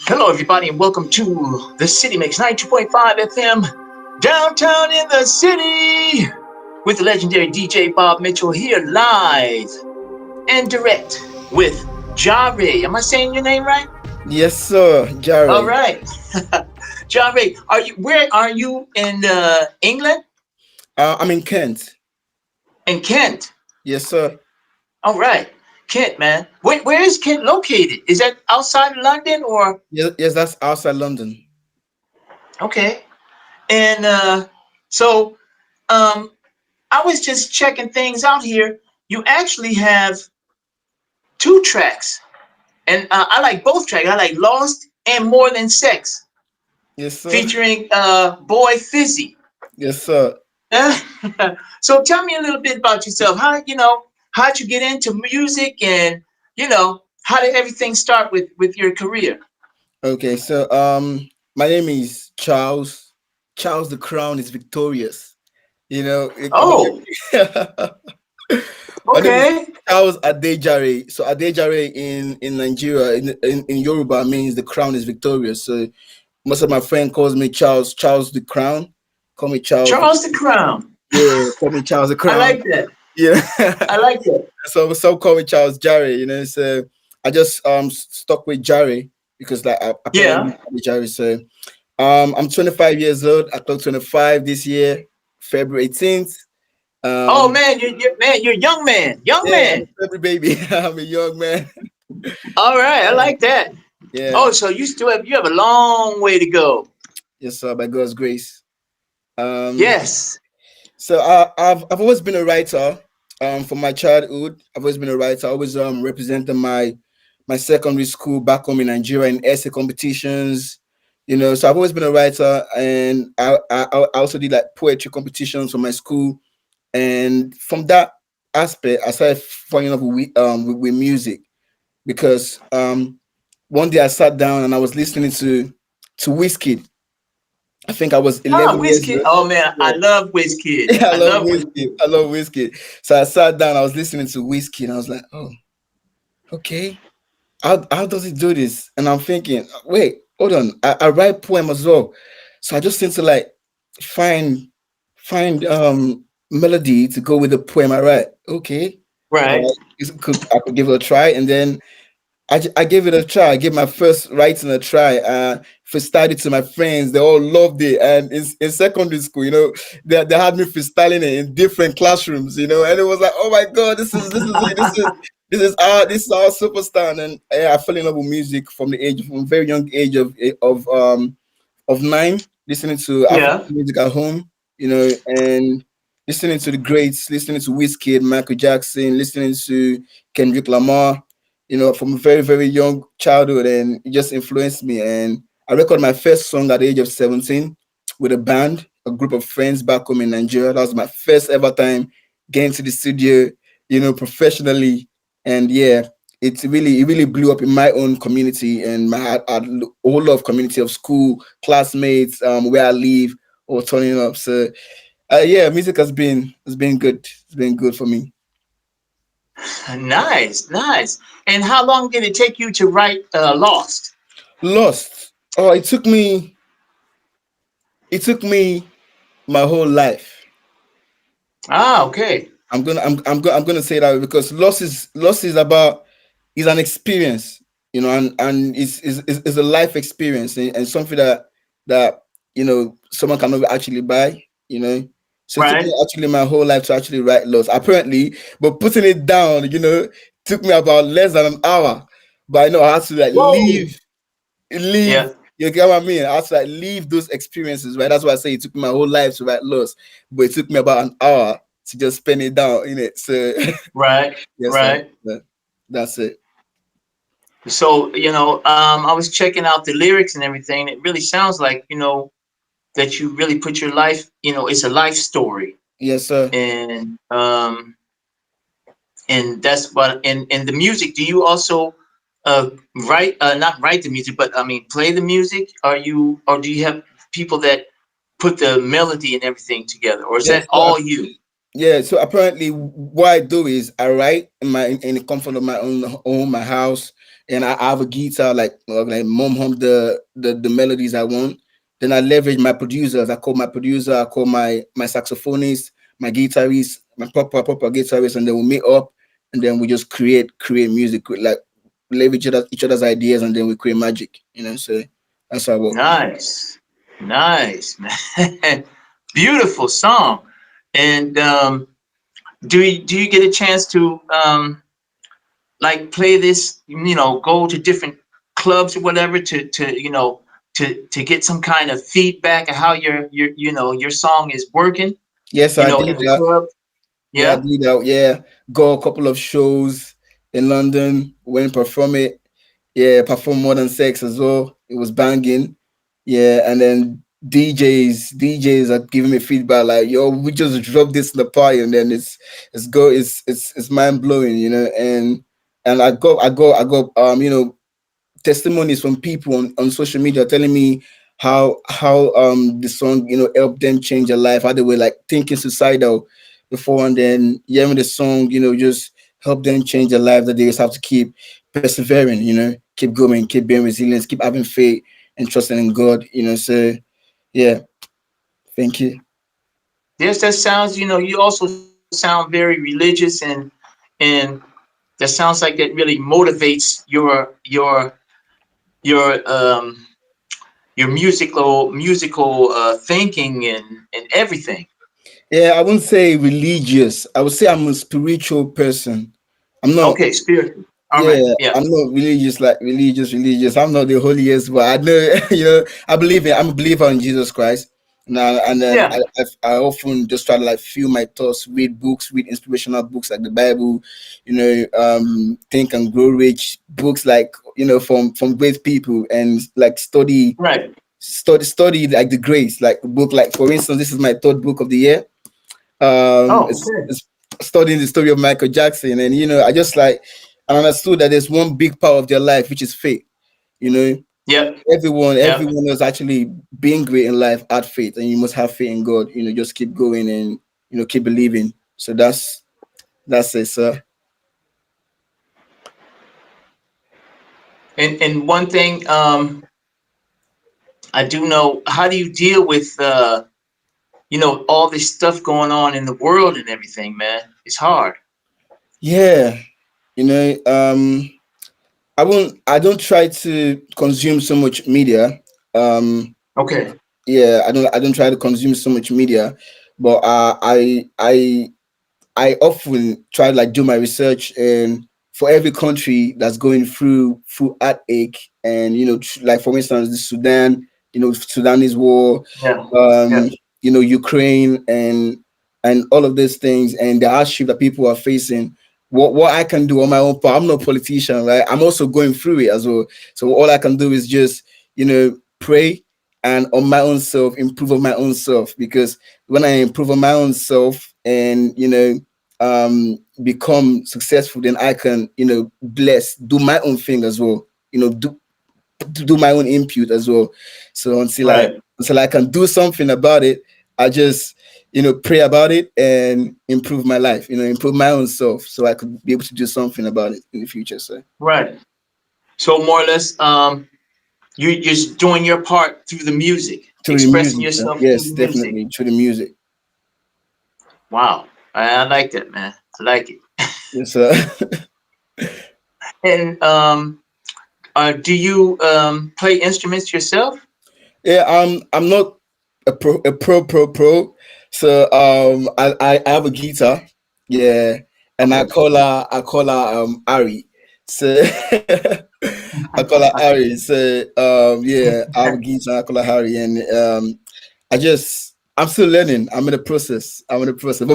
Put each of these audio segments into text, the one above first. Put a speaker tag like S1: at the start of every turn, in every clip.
S1: Hello, everybody, and welcome to the City Mix 92.5 FM, downtown in the city, with the legendary DJ Bob Mitchell here live and direct with Jareh. Am I saying your name right?
S2: Yes, sir,
S1: All
S2: Jareh.
S1: right. Jareh, where are you in England?
S2: I'm in Kent.
S1: In Kent.
S2: Yes, sir.
S1: All right. Kent, man. Where is Kent located? Is that outside of London or?
S2: Yes, that's outside London.
S1: Okay. And so um, I was just checking things out here. You actually have two tracks, and I like both tracks. I like Lost and More Than Sex,
S2: Yes, sir.
S1: featuring Boy Fizzy.
S2: Yes, sir.
S1: So tell me a little bit about yourself. How'd you get into music, and how did everything start with your career?
S2: Okay, so my name is Charles. Charles the Crown is victorious. You know,
S1: Oh,
S2: my name is
S1: okay.
S2: Charles Adejare. So Adejare in Nigeria in Yoruba means the crown is victorious. So most of my friend calls me Charles the Crown. Call me Charles.
S1: Charles the Crown.
S2: Yeah, call me Charles the
S1: I
S2: Crown.
S1: like that.
S2: Yeah.
S1: I like that.
S2: So some call me Charles Jareh, so I just stuck with Jareh because like I
S1: Yeah.
S2: apparently Jareh. So I'm 25 years old. I clocked 25 this year, February 18th.
S1: Oh
S2: Um
S1: man, you're a young man, young
S2: yeah, I'm a
S1: man.
S2: February baby. I'm a young man.
S1: All right, I like that.
S2: Yeah,
S1: Oh, so you have a long way to go.
S2: yes, sir, by God's grace. Um
S1: Yes.
S2: so I've always been a writer. From my childhood, I've always been a writer. I always represented my secondary school back home in Nigeria in essay competitions. So I've always been a writer, and I also did like poetry competitions for my school. And from that aspect, I started falling in love with music because one day I sat down and I was listening to Whiskey. I think I was
S1: Ah,
S2: 11 years
S1: Whiskey.
S2: old.
S1: Oh man, I
S2: Yeah.
S1: love Whiskey.
S2: Yeah, I
S1: I
S2: love
S1: love Whiskey.
S2: Whiskey. I love Whiskey. So I sat down, I was listening to Whiskey, and I was like, oh, okay. How does he do this? And I'm thinking, wait, hold on. I write poem as well. So I just need to like find find melody to go with the poem I write. Okay. All
S1: Right.
S2: right. I could give it a try. And then I gave it a try. I gave my first writing a try. Freestyled it to my friends. They all loved it. And in secondary school, they had me freestyling it in different classrooms, and it was like, oh my god, this is it. This is our superstar. And I fell in love with music from a very young age of 9, listening to African
S1: Yeah.
S2: music at home, and listening to the greats, listening to Wizkid, Michael Jackson, listening to Kendrick Lamar, from a very, very young childhood, and it just influenced me. And I recorded my first song at the age of 17 with a band, a group of friends back home in Nigeria. That was my first ever time getting to the studio, professionally. And yeah, it really blew up in my own community and my whole lot of community of school classmates, where I live, or turning up. So yeah, music has been good. It's been good for me.
S1: Nice, nice. And how long did it take you to write Lost?
S2: Lost. Oh, it took me my whole life.
S1: Ah, okay.
S2: I'm gonna say that because loss is about is an experience, and it's a life experience, and something that someone cannot actually buy, So it took me
S1: Right.
S2: actually my whole life to actually write loss. Apparently, but putting it down, took me about less than an hour. But I know I had to like
S1: Whoa.
S2: leave.
S1: Yeah.
S2: You get what I mean? I had to like leave those experiences, right? That's why I say it took me my whole life to write loss, but it took me about an hour to just spend it down in it. So
S1: Right.
S2: yes, sir.
S1: Right.
S2: That's it.
S1: So I was checking out the lyrics and everything. It really sounds like that you really put your life. It's a life story,
S2: Yes, sir.
S1: and that's what and the music. Do you also write not write the music, but I mean play the music? Or do you have people that put the melody and everything together, or is
S2: Yes,
S1: that all you?
S2: yeah. So apparently, what I do is I write in the comfort of my own home, my house. and I have a guitar, like mom hum the melodies I want. Then I leverage my producers. I call my producer, I call my saxophonist, my guitarist, my proper guitarist, and then we meet up, and then we just create music, like leverage each other's ideas, and then we create magic. So that's how I work.
S1: Nice, nice, man. Beautiful song. And do you get a chance to like play this? Go to different clubs or whatever to get some kind of feedback of how your song is working.
S2: Yes, I
S1: In
S2: did
S1: the
S2: that.
S1: club.
S2: Yeah, I
S1: Yeah.
S2: did that. Yeah, go a couple of shows in London, went and perform it. Yeah, perform Modern Sex as well. It was banging. Yeah, and then DJs are giving me feedback like, "Yo, we just dropped this in the party," and then it's mind blowing, and I got testimonies from people on social media telling me how the song helped them change their life, how they were like thinking suicidal before, and then hearing the song just help them change their life, that they just have to keep persevering, keep going, keep being resilient, keep having faith and trusting in God, so yeah. Thank you.
S1: Yes, that sounds. You also sound very religious, and that sounds like that really motivates your your musical thinking and everything.
S2: Yeah, I wouldn't say religious, I would say I'm a spiritual person. I'm not.
S1: Okay, spiritual. All right.
S2: Yeah,
S1: Yeah.
S2: I'm not religious, like religious. I'm not the holiest, but I know, I'm a believer in Jesus Christ. Now and then
S1: Yeah.
S2: I often just try to like feel my thoughts, read books, read inspirational books like the Bible, Think and Grow Rich books, like from great people, and like
S1: Right.
S2: study like the greats, like a book, like for instance, this is my third book of the year.
S1: Oh, okay.
S2: It's studying the story of Michael Jackson, and I just like I understood that there's one big part of their life, which is faith. You know,
S1: Yep. Yep.
S2: everyone is actually being great in life at faith, and you must have faith in God. Just keep going and keep believing. So that's it, sir.
S1: And one thing I do know, how do you deal with all this stuff going on in the world and everything, man? It's hard.
S2: Yeah, you know, um, I don't try to consume so much media. Um,
S1: Okay.
S2: yeah, I don't try to consume so much media, but I often try to like do my research, and for every country that's going through heartache, and like for instance the Sudan, Sudanese war,
S1: Yeah.
S2: um,
S1: Yeah.
S2: Ukraine, and all of these things, and the hardship that people are facing. What I can do on my own part, I'm not a politician, right? I'm also going through it as well. So all I can do is just pray, and on my own self improve on my own self, because when I improve on my own self and become successful, then I can bless, do my own thing as well, do my own input as well. So
S1: Right.
S2: until I can do something about it, I just pray about it and improve my life, improve my own self, so I could be able to do something about it in the future. So
S1: Right. So more or less, you're just doing your part through the music,
S2: through the
S1: expressing
S2: music, sir.
S1: yourself through
S2: Yes,
S1: the music.
S2: definitely through the music.
S1: Wow. I like that, man. I like it.
S2: Yes, sir.
S1: And do you play instruments yourself?
S2: Yeah, I'm not a pro. So I have a guitar, yeah, and
S1: Okay.
S2: I call her Ari. So I call her Ari. So yeah, I have a guitar, I call her Harry, and I'm still learning. I'm in the process. But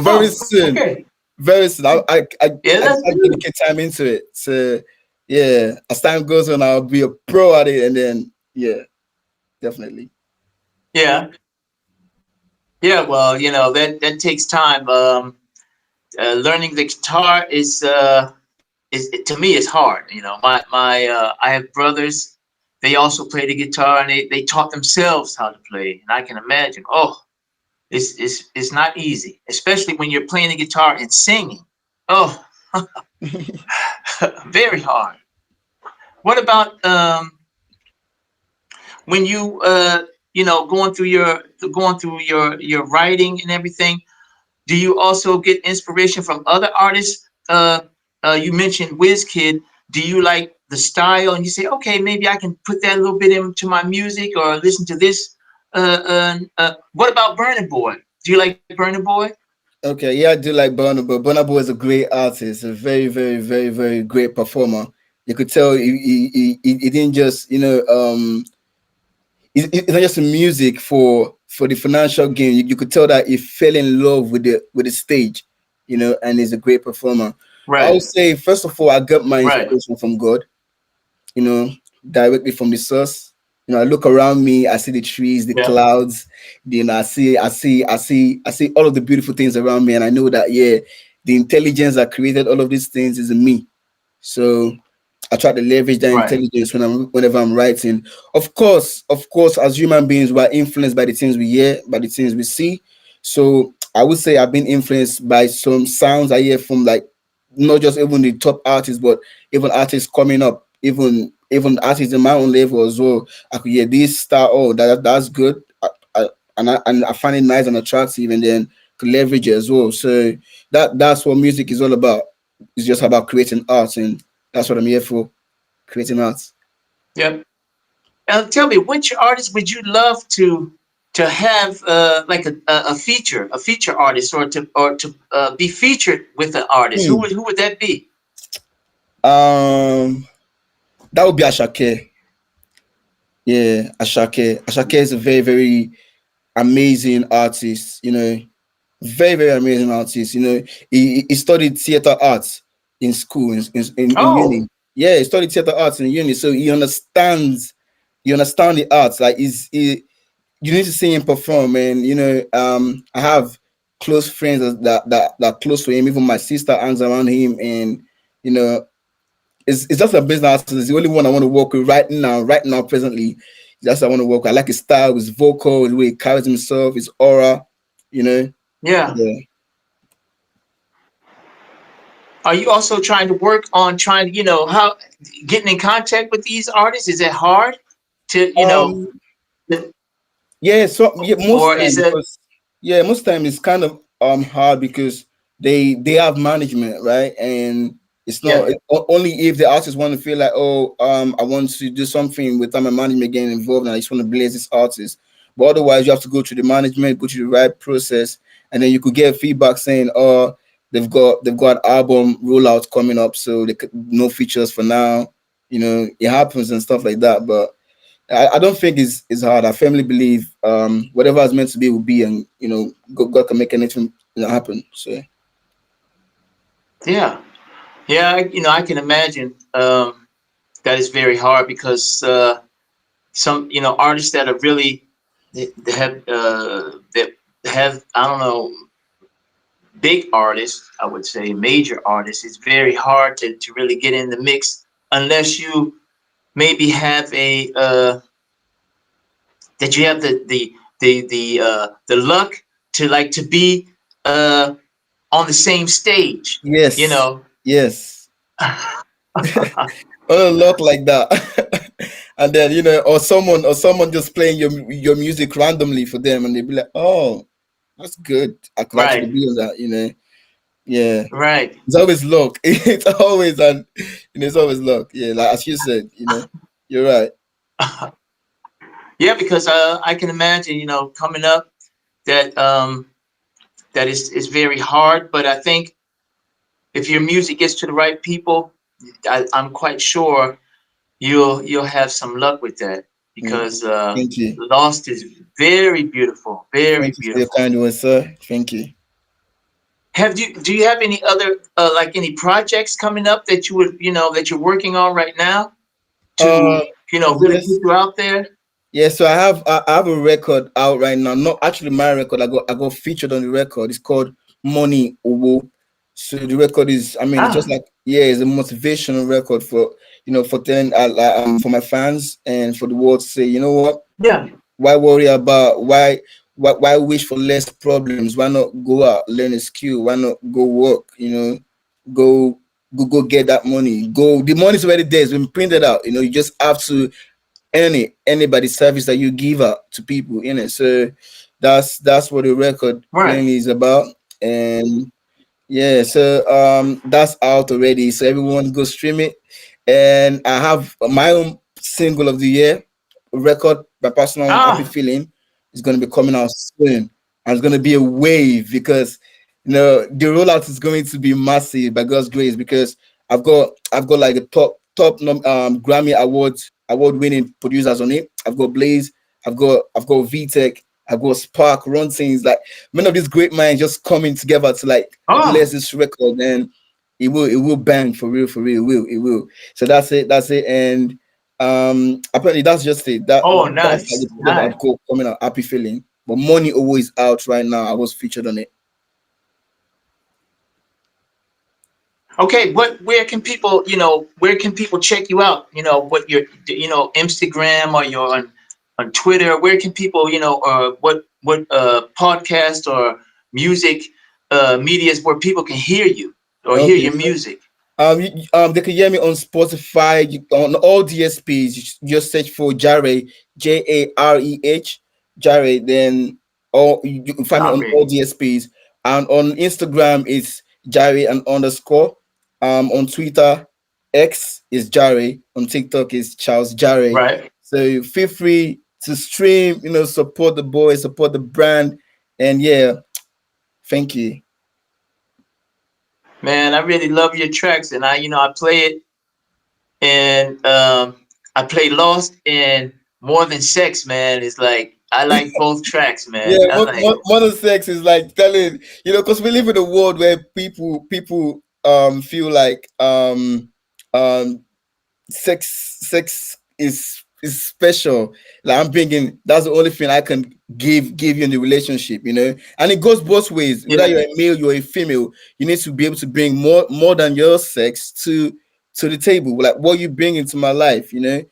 S1: Oh, okay.
S2: very soon
S1: Yeah, that's
S2: I
S1: good.
S2: dedicate time into it. So yeah, as time goes on, I'll be a pro at it, and then yeah, definitely.
S1: Yeah. Yeah. Well, that takes time. Learning the guitar is to me is hard. My I have brothers. They also play the guitar, and they taught themselves how to play. And I can imagine. Oh, it's not easy, especially when you're playing the guitar and singing. Oh, very hard. What about when you going through your writing and everything? Do you also get inspiration from other artists? You mentioned WizKid. Do you like the style and you say, okay, maybe I can put that a little bit into my music or listen to this? What about Burna Boy? Do you like Burna Boy?
S2: Okay, yeah, I do like Burna Boy. Burna Boy is a great artist, a very, very, very, very great performer. You could tell he didn't just, it's not just music for the financial gain. You could tell that he fell in love with the stage, and he's a great performer. I
S1: Right,
S2: would say, first of all, I got my
S1: right.
S2: inspiration from God, you know, directly from the source. I look around me, I see the trees, the
S1: Yeah,
S2: clouds, I see all of the beautiful things around me, and I know that, yeah, the intelligence that created all of these things is in me. So I try to leverage that
S1: right.
S2: intelligence whenever I'm writing. Of course, as human beings, we're influenced by the things we hear, by the things we see. So I would say I've been influenced by some sounds I hear from, like, not just even the top artists, but even artists coming up, even artists in my own level as well. I could hear this star. Oh, that's good. And I find it nice and attractive, and then could leverage it as well. So that's what music is all about. It's just about creating art, and that's what I'm here for, creating art.
S1: Yep. Tell me, which artist would you love to have like a feature artist, or to be featured with an artist?
S2: Hmm.
S1: Who would that be?
S2: Um, that would be Ashake. Yeah, Ashake. Ashake is a very, very amazing artist. Very, very amazing artist. He studied theater arts in school, in
S1: Oh,
S2: uni. Yeah, he studied theater arts in uni, so he understands. You understand the arts, like, you need to see him perform. And I have close friends that are close to him. Even my sister hangs around him, and you know it's just a business artist. It's the only one I want to work with right now, presently. That's what I want to work with. I like his style, his vocal, the way he carries himself, his aura. you know
S1: yeah.
S2: yeah.
S1: Are you also trying to work on trying to, how getting in contact with these artists? Is it hard to,
S2: um
S1: to-
S2: Yeah, so yeah, most
S1: or
S2: time,
S1: is it,
S2: because most time it's kind of hard, because they have management, right? And it's not
S1: yeah,
S2: only if the artist want to feel like, oh, I want to do something without my management getting involved, and I just want to blaze this artist. But otherwise, you have to go through the management, go through the right process, and then you could get feedback saying, oh, they've got album rollout coming up, so no features for now. It happens and stuff like that, but I don't think it's hard. I firmly believe whatever is meant to be will be, and God can make anything happen. So
S1: yeah, yeah, I can imagine that is very hard because some, artists that are really, that have, I don't know, big artists, I would say major artists, it's very hard to really get in the mix unless you maybe have that you have the luck to like to be on the same stage, you
S2: yes,
S1: know.
S2: yes, on a luck like that, and then or someone just playing your music randomly for them, and they be like, oh, that's good. I could actually
S1: Right,
S2: be on that. Yeah.
S1: right.
S2: It's always luck. It's always luck. Yeah, like as you said, you're right.
S1: Yeah, because I can imagine, coming up that that is very hard, but I think if your music gets to the right people, I'm quite sure you'll have some luck with that
S2: Mm.
S1: because
S2: Thank you.
S1: Lost is very beautiful, very
S2: Thank you for your
S1: beautiful.
S2: kind words, sir. Thank you.
S1: Do you have any other like any projects coming up that you would, that you're working on right now
S2: Uh,
S1: to, really get
S2: yes,
S1: you out there?
S2: yeah. So I have a record out right now. Not actually my record. I got featured on the record. It's called Money Owo. So the record is, I mean, it's
S1: Ah,
S2: just like, yeah, it's a motivational record for telling for my fans and for the world to say, you know what?
S1: yeah,
S2: Why worry about why wish for less problems? Why not go out, learn a skill? Why not go work? Go. go get that money. Go, the money's already there. It's been printed out. You just have to anybody service that you give out to people. So that's what the record
S1: Right.
S2: plainly is about. And yeah, so that's out already. So everyone go stream it. And I have my own single of the year record, my personal happy
S1: Ah.
S2: feeling is gonna be coming out soon. And it's gonna be a wave because the rollout is going to be massive by God's grace because I've got like a Grammy award winning producers on it. I've got Blaze, I've got VTech, I've got Spark, Run Things, like many of these great minds just coming together to like
S1: Oh.
S2: bless this record, and it will bang for real, for real, it will. So that's it. And apparently that's just it.
S1: Oh,
S2: That's like
S1: nice.
S2: the project
S1: Nice.
S2: I've got coming out, happy feeling. But Money always out right now. I was featured on it.
S1: Okay, where can people, where can people check you out? What your, Instagram, or you're on Twitter. Where can people, what podcast or music medias where people can hear you or hear
S2: Okay.
S1: your music?
S2: They can hear me on Spotify, on all DSPs. You just search for Jareh, Jareh, Jareh. Then you can find me on all
S1: Sorry.
S2: DSPs. And on Instagram, it's Jareh and underscore. On Twitter, X is Jareh. On TikTok is Charles Jareh.
S1: Right.
S2: So feel free to stream. Support the boy, support the brand, and yeah, thank you.
S1: Man, I really love your tracks, and I play it, and I play Lost and More Than Sex, man. It's like I like both tracks, man.
S2: Yeah,
S1: I like.
S2: modern sex is like telling, because we live in a world where people feel like um sex is special. Like I'm bringing, that's the only thing I can give you in the relationship. And it goes both ways. Whether
S1: Yeah.
S2: you're a male, you're a female, you need to be able to bring more than your sex to the table. Like what you bring into my life. Yeah,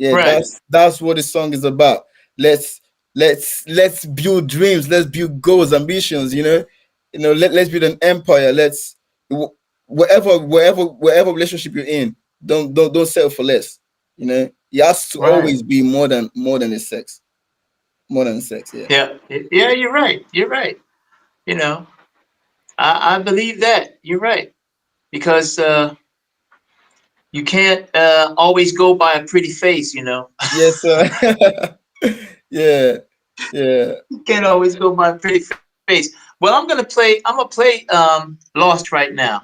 S1: Right.
S2: that's what the song is about. Let's let's build dreams, let's build goals, ambitions. Let's build an empire. Let's wherever relationship you're in, don't settle for less. It has to
S1: Right.
S2: always be more than the sex, more than sex. Yeah.
S1: Yeah. Yeah. You're right. You're right. You know, I believe that. You're right because you can't always go by a pretty face.
S2: Yes, sir. Yeah, yeah.
S1: You can't always go by a pretty face. Well, I'm gonna play Lost right now.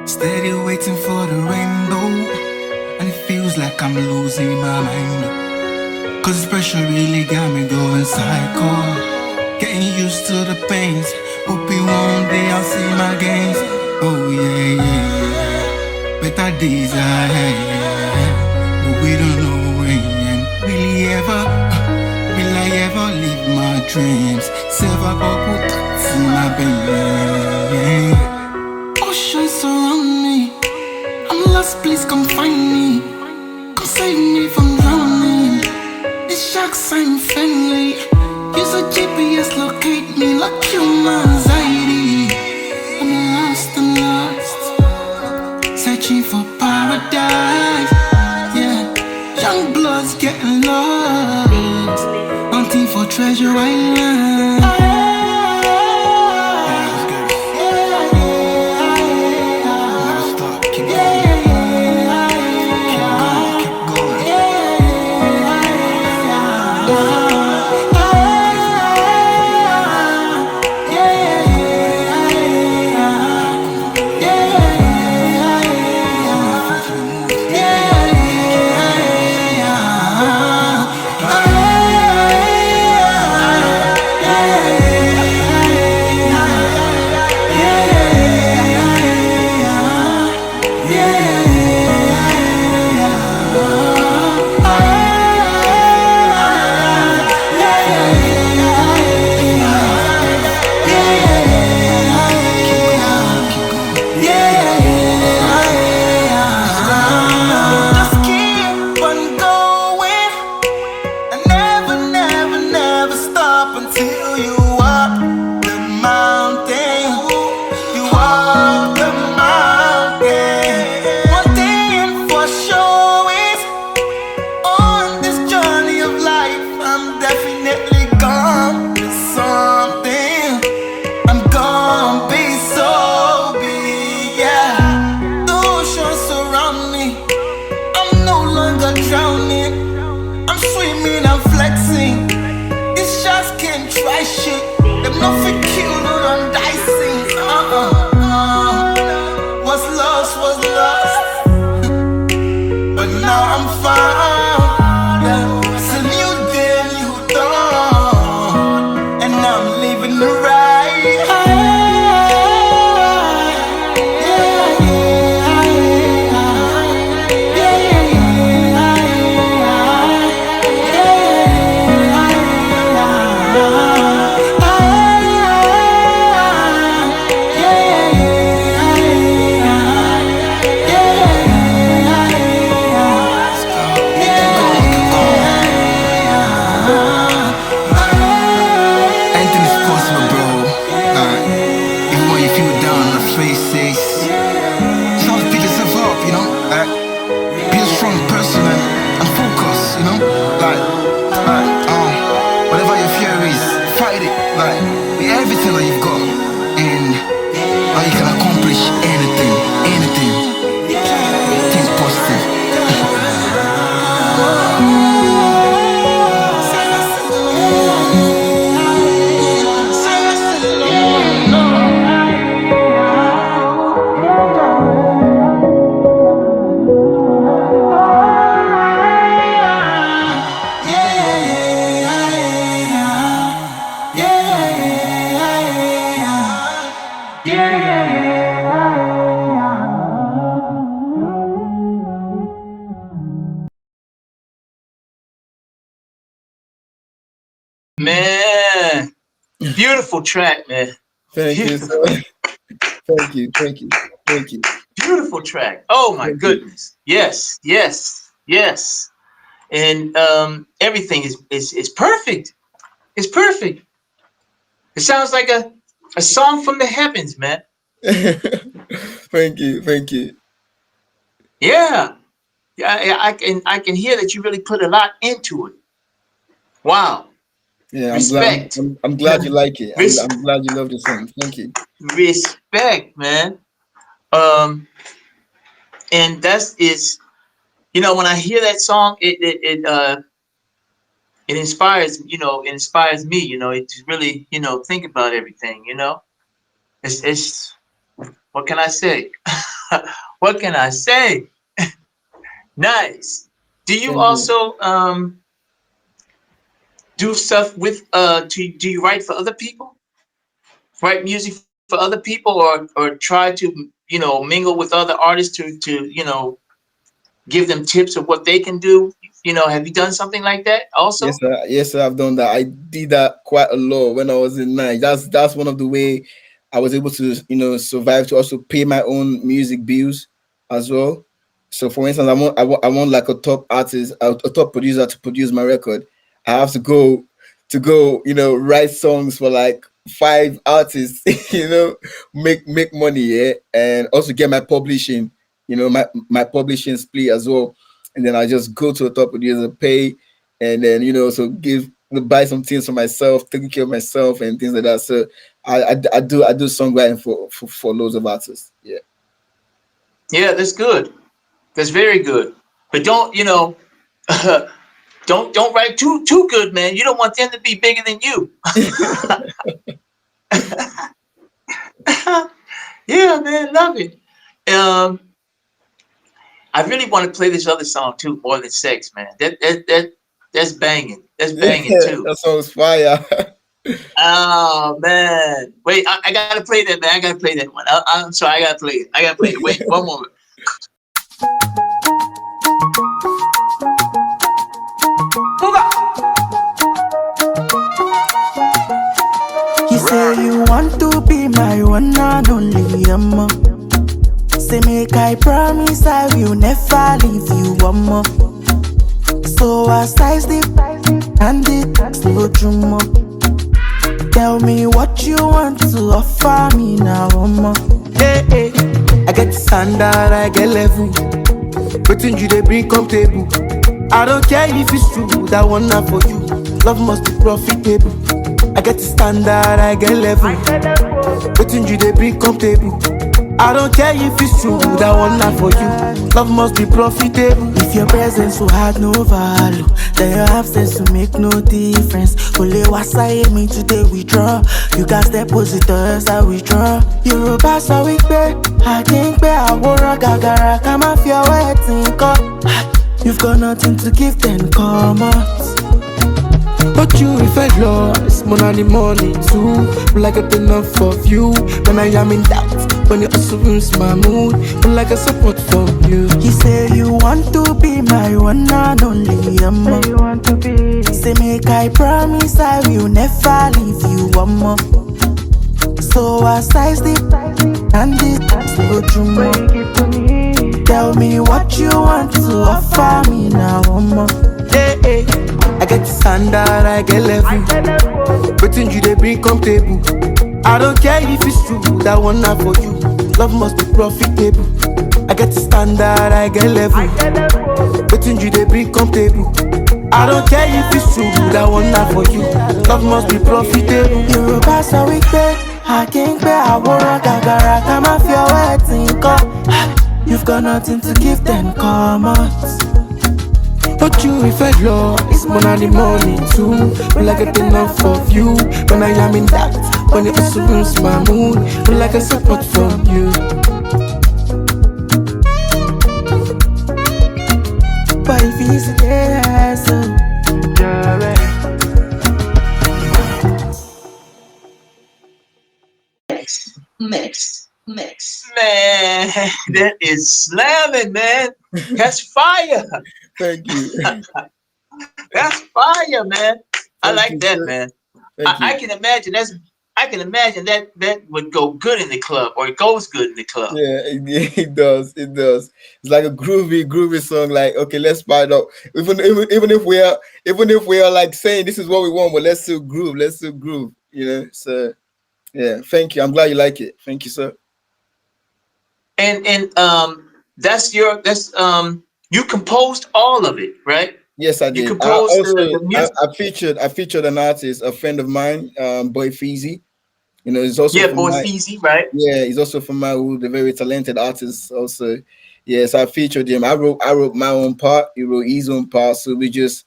S3: Steady waiting for the rainbow, and it feels like I'm losing my mind. Cause this pressure really got me going psycho. Getting used to the pains, hoping one day I'll see my gains. Oh yeah, yeah, yeah. Better days ahead, but we don't know when. Will I ever live my dreams? Silver bubble in my brain. Oceans surround me, I'm lost, please come find me. Come save me from drowning. These sharks ain't friendly. Use a GPS, locate me, like human anxiety. I'm lost and lost, searching for paradise. Yeah, young blood's getting lost, hunting for treasure island. you up the mountain. You up the mountain. One thing for sure is on this journey of life, I'm definitely gonna be something. I'm gonna be so big, yeah. The ocean surround me. I'm no longer drowning. I'm swimming, I'm flexing. These shots can't try shit. Them nothing killed or I'm dicing. What's lost was lost, but now I'm found. It's a new day, new dawn, and I'm living the right. Anything is possible, bro. Even when you feel down on the faces, just have to pick yourself up, you know? Be a strong person and focus, you know? Whatever your fear is, fight it. Be everything that you've got, and you can accomplish anything, anything. Think positive.
S1: Man, beautiful track, man.
S2: Thank you.
S1: Beautiful,
S2: Thank you. Thank you. Thank you.
S1: beautiful track. Oh my
S2: Thank you.
S1: goodness. Yes, yes, yes. And everything is perfect. It's perfect. It sounds like a song from the heavens, man.
S2: Thank you. Thank you.
S1: Yeah. Yeah, I can hear that you really put a lot into it. Wow.
S2: Yeah, I'm glad.
S1: Respect.
S2: I'm glad you like it.
S1: Res-
S2: I'm glad you love the song. Thank you.
S1: Respect, man. Um, and that's is when I hear that song, it inspires it inspires me. It to really think about everything. It's what can I say? What can I say? Nice. Do you
S2: Thank you.
S1: also do stuff with do you write for other people? Write music for other people, or try to mingle with other artists to give them tips of what they can do? Have you done something like that
S2: Yes,
S1: also?
S2: sir. Yes, sir. I've done that. I did that quite a lot when I was in nine. That's one of the way I was able to survive, to also pay my own music bills as well. So, for instance, I want like a top artist, a top producer to produce my record. I have to go write songs for like five artists, make money, yeah, and also get my publishing, my publishing split as well. And then I just go to a top producer, pay, and then so buy some things for myself, taking care of myself and things like that. So I do songwriting for loads of artists. Yeah.
S1: Yeah, that's good. That's very good. But don't don't write too good, man. You don't want them to be bigger than you. Yeah, man, love it. Um, I really want to play this other song too, More Than Sex, man. That's banging. That's
S2: Yeah,
S1: banging too.
S2: that song's fire.
S1: Oh man, wait, I gotta play that, man. I gotta play that one. I'm sorry, I gotta play it. I gotta play it. Wait, one moment.
S3: You say you want to be my one and only amor. Say make I promise I will never leave you one more. So I size the and it slow drum up. Tell me what you want to offer me now, mama. Hey, hey. I get standard, I get level. Waiting you they bring come table. I don't care if it's true, that one not for you. Love must be profitable. I get standard, I get level. Waiting you they bring come table. I don't care if it's true, that one not for you. Love must be profitable. If your presence will have no value, then your absence will make no difference. Only what's I me today withdraw. You got depositors, I withdraw. Yoruba so we pay. I think pay I wanna gagara. Come off your wedding cup. You've got nothing to give, then come out. But you if I lost more than the money too. Will I get enough of you when I am in doubt? When you also ruins my mood, will I get support from you? You say you want to be my one and only amor. Say you want to be. Say make I promise I will never leave you one more. So I size it and this slow jumbo. Tell me what you want to offer me now, mama. Hey, hey. I get standard, I get level. Waiting you they bring come table. I don't care if it's true, that one not for you. Love must be profitable. I get standard, I get level. Waiting you they bring come table. I don't care if it's true, that one not for you. Love must be profitable. Yoruba so we pay. I can't pay, I wanna gagara. Come off your wedding cup. You've got nothing to give, then come out. But you if I lost more than the money too. Will I get enough of you when I am in doubt? When it also ruins my mood, will I get support from you? But if it's there, so Jareh.
S1: Man, that is slamming, man. That's fire.
S2: Thank you.
S1: That's fire, man. I
S2: Thank
S1: like
S2: you,
S1: that,
S2: sir.
S1: man.
S2: Thank
S1: I
S2: you.
S1: can imagine I can imagine that would go good in the club, or it goes good in the club.
S2: Yeah, it does. It does. It's like a groovy song. Like, okay, let's start up. Even if we are like saying this is what we want, but let's still groove. Let's still groove. You know. So yeah, thank you. I'm glad you like it. Thank you, sir.
S1: And that's you composed all of it, right?
S2: Yes, I
S1: You
S2: did. I
S1: composed
S2: also
S1: the music.
S2: I featured an artist, a friend of mine, Boy Feezy. You know, he's also
S1: Yeah,
S2: from
S1: Boy
S2: my
S1: Feezy, right?
S2: yeah, he's also from my hood, a very talented artist also. Yes, I featured him. I wrote my own part, he wrote his own part. So we just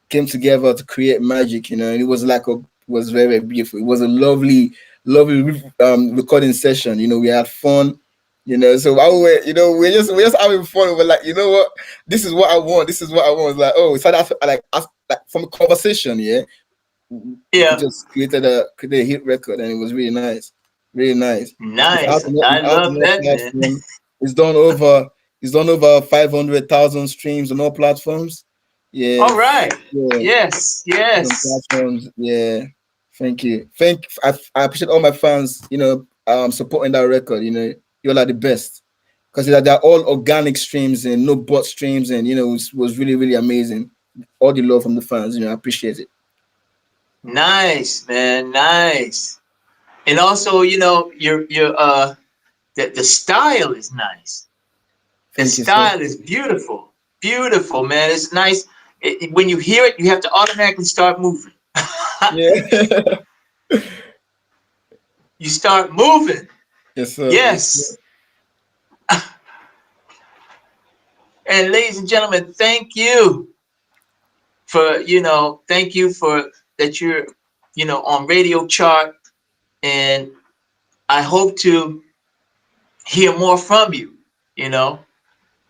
S2: came together to create magic, you know, and it was like a was very, very beautiful. It was a lovely recording session. You know, we had fun, you know. So I were, you know, we're just having fun. We're like, you know what, this is what I want. This is what I want. It's like, oh, so that's like from a conversation, yeah, we could
S1: Yeah,
S2: just create a hit record, and it was really nice, really nice.
S1: nice. I
S2: It's out
S1: love
S2: on all
S1: that, man.
S2: platforms. It's done over it's done over 500,000 streams on all platforms. Yeah,
S1: All right.
S2: yeah,
S1: Yes,
S2: on
S1: yes.
S2: platforms. Yeah, thank you. I appreciate all my fans. You know, supporting that record. You know, you're like the best because they're all organic streams and no bot streams, and you know, it was really really amazing. All the love from the fans. You know, I appreciate it.
S1: Nice, man. Nice. And also, your the style is nice. The
S2: Thank you, sir.
S1: style is beautiful. Beautiful, man. It's nice. When you hear it, you have to automatically start moving.
S2: Yeah.
S1: You start moving.
S2: Yes, sir. Yes, sir.
S1: Yes. And ladies and gentlemen, thank you for that you're, on radio chart, and I hope to hear more from you, you know,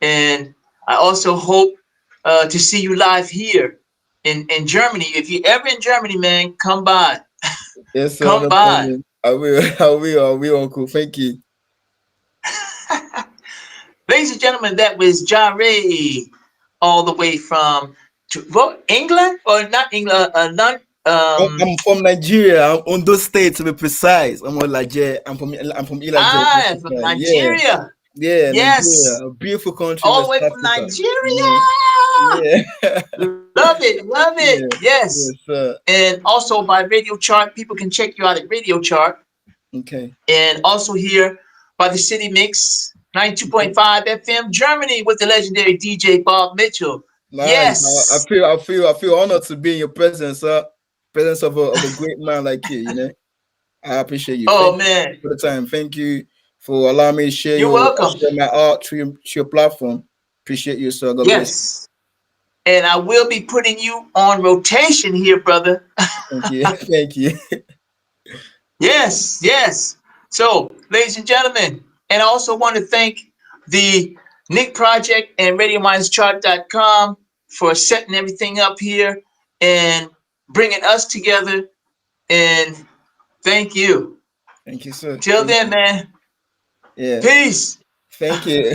S1: and I also hope to see you live here in Germany. If you're ever in Germany, man, come by,
S2: Yes, sir.
S1: come
S2: No
S1: by.
S2: problem. I will. I will, Uncle. Thank you.
S1: Ladies and gentlemen, that was Jareh, all the way from England, or not England, not
S2: I'm from Nigeria. I'm Ondo State to be precise. I'm on Laje. I'm from Ilaje.
S1: from
S2: Yeah,
S1: Nigeria.
S2: yeah, Nigeria,
S1: Yes,
S2: a beautiful country,
S1: all the
S2: West
S1: way from
S2: Africa.
S1: Nigeria.
S2: Yeah, yeah.
S1: Ladies and Love it, love it.
S2: Yeah,
S1: Yes.
S2: yes, sir.
S1: And also by Radio Chart, people can check you out at Radio Chart.
S2: Okay.
S1: And also here by the City Mix
S2: Okay.
S1: 92.5 FM Germany with the legendary DJ Bob Mitchell.
S2: Nice. I
S1: Yes.
S2: feel, I feel honored to be in your presence, sir. Presence of a great man like you. You know, I appreciate you.
S1: Oh
S2: Thank you
S1: man,
S2: for the time. Thank you for allowing me to
S1: you're welcome.
S2: share my art through your platform. Appreciate you, sir. God bless you.
S1: Yes. And I will be putting you on rotation here, brother.
S2: Thank you. Thank you.
S1: Yes, yes. So, ladies and gentlemen, and I also want to thank the Nick Project and RadioMindsChart.com for setting everything up here and bringing us together. And thank you.
S2: Thank you, sir.
S1: Till
S2: Thank
S1: then,
S2: you.
S1: man.
S2: Yeah.
S1: Peace.
S2: Thank you.